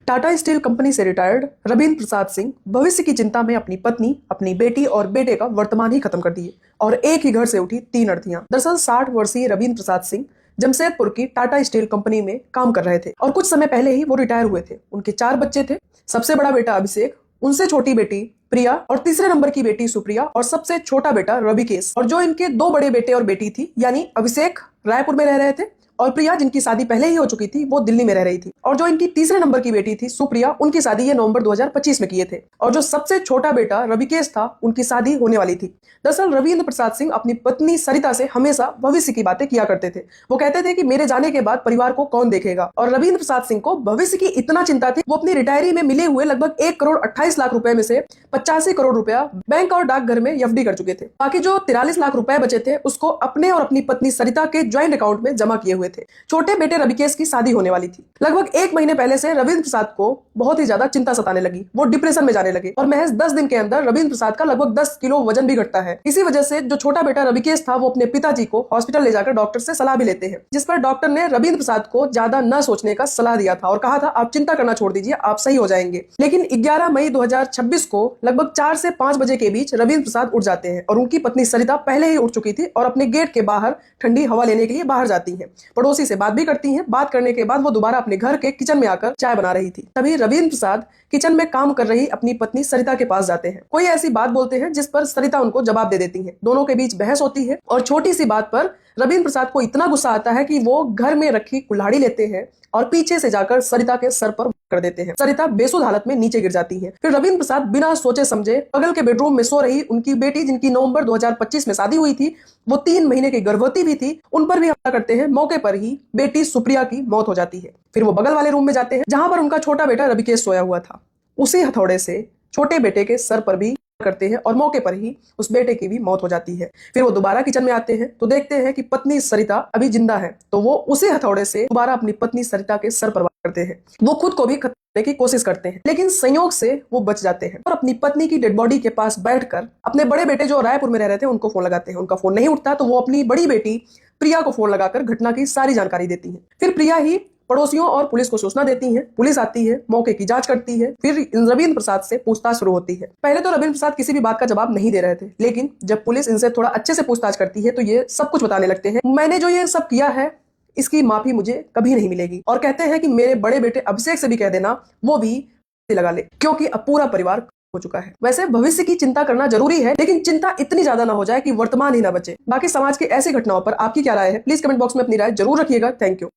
Tata steel company से retired Ravindra Prasad Singh भविष्य की चिंता में अपनी पत्नी, अपनी बेटी और बेटे का वर्तमान ही खत्म कर दिए और एक ही घर से उठी तीन अर्थियां। दरअसल 60 वर्षीय रविंद्र प्रसाद सिंह जमशेदपुर की टाटा स्टील कंपनी में काम कर रहे थे और कुछ समय पहले ही वो रिटायर हुए थे। उनके 4 बच्चे थे। सबसे बड़ा बेटा अभिषेक, उनसे छोटी बेटी प्रिया और तीसरे नंबर की बेटी सुप्रिया और सबसे छोटा बेटा रविकेश। और जो इनके 2 बड़े बेटे और बेटी थी, यानी अभिषेक रायपुर में रह रहे थे और प्रिया, जिनकी शादी पहले ही हो चुकी थी, वो दिल्ली में रह रही थी। और जो इनकी तीसरे नंबर की बेटी थी सुप्रिया, उनकी शादी ये नवंबर 2025 में किए थे। और जो सबसे छोटा बेटा रविकेश था, उनकी शादी होने वाली थी। दरअसल रविंद्र प्रसाद सिंह अपनी पत्नी सरिता से हमेशा भविष्य की बातें किया करते थे। वो कहते थे कि मेरे जाने के बाद परिवार को कौन देखेगा। और रविंद्र प्रसाद सिंह को भविष्य की इतना चिंता थी, वो अपनी रिटायरी में मिले हुए लगभग 1 करोड़ 28 लाख रुपए में से 85 करोड़ रुपया बैंक और डाकघर में एफडी कर चुके थे। बाकी जो 43 लाख रुपए बचे थे, उसको अपने और अपनी पत्नी सरिता के ज्वाइंट अकाउंट में जमा किए हुए थे। छोटे बेटे रविकेश की शादी होने वाली थी। लगभग 1 महीने पहले से रविंद्र प्रसाद को बहुत ही ज्यादा चिंता सताने लगी। वो डिप्रेशन में जाने लगे और महज 10 दिन के अंदर रविंद्र प्रसाद का लगभग 10 किलो वजन भी घटता है। इसी वजह से जो छोटा बेटा रविकेश था, वो अपने पिताजी को हॉस्पिटल ले जाकर डॉक्टर से सलाह भी लेते हैं, जिस पर डॉक्टर ने रविंद्र प्रसाद को ज्यादा न सोचने का सलाह दिया था और कहा था आप चिंता करना छोड़ दीजिए, आप सही हो जाएंगे। लेकिन 11 मई 2026 को लगभग 4 से 5 बजे के बीच रविंद्र प्रसाद उठ जाते हैं और उनकी पत्नी सरिता पहले ही उठ चुकी थी और अपने गेट के बाहर ठंडी हवा लेने के लिए बाहर जाती है। पड़ोसी से बात भी करती हैं। बात करने के बाद वो दोबारा अपने घर के किचन में आकर चाय बना रही थी। तभी रविंद्र प्रसाद किचन में काम कर रही अपनी पत्नी सरिता के पास जाते हैं। कोई ऐसी बात बोलते हैं जिस पर सरिता उनको जवाब दे देती है। दोनों के बीच बहस होती है और छोटी सी बात पर रविंद्र प्रसाद को इतना गुस्सा आता है कि वो घर में रखी कुल्हाड़ी लेते हैं और पीछे से जाकर सरिता के सर पर कर देते हैं। सरिता बेसुध हालत में नीचे गिर जाती है। फिर रविंद्र प्रसाद बिना सोचे समझे बगल के बेडरूम में सो रही उनकी बेटी, जिनकी नवंबर 2025 में शादी हुई थी, वो 3 महीने की गर्भवती भी थी, उन पर भी हमला करते हैं। मौके पर ही बेटी सुप्रिया की मौत हो जाती है। फिर वो बगल वाले रूम में जाते हैं जहां पर उनका छोटा बेटा रविकेश सोया हुआ था। उसी हथौड़े से छोटे बेटे के सर पर भी करते हैं और मौके पर ही उस बेटे की भी मौत हो जाती है। फिर वो दोबारा किचन में आते हैं तो देखते हैं कि पत्नी सरिता अभी जिंदा है, तो वो उसी हथौड़े से दोबारा अपनी पत्नी सरिता के सर पर वार करते हैं। वो खुद को भी खत्म करने की कोशिश करते हैं, लेकिन संयोग से वो बच जाते हैं और अपनी पत्नी की डेड बॉडी के पास बैठकर अपने बड़े बेटे जो रायपुर में रह रहे थे उनको फोन लगाते हैं। उनका फोन नहीं उठता तो वो अपनी बड़ी बेटी प्रिया को फोन लगाकर घटना की सारी जानकारी देती है। फिर प्रिया ही पड़ोसियों और पुलिस को सूचना देती है। पुलिस आती है, मौके की जांच करती है। फिर रविंद्र प्रसाद से पूछताछ शुरू होती है। पहले तो रविंद्र प्रसाद किसी भी बात का जवाब नहीं दे रहे थे, लेकिन जब पुलिस इनसे थोड़ा अच्छे से पूछताछ करती है तो ये सब कुछ बताने लगते हैं। मैंने जो ये सब किया है, इसकी माफी मुझे कभी नहीं मिलेगी। और कहते हैं कि मेरे बड़े बेटे अभिषेक से भी कह देना, वो भी लगा ले, क्योंकि अब पूरा परिवार हो चुका है। वैसे भविष्य की चिंता करना जरूरी है, लेकिन चिंता इतनी ज्यादा ना हो जाए कि वर्तमान ही ना बचे। बाकी समाज की ऐसी घटनाओं पर आपकी क्या राय है, प्लीज कमेंट बॉक्स में अपनी राय जरूर रखिएगा। Thank you.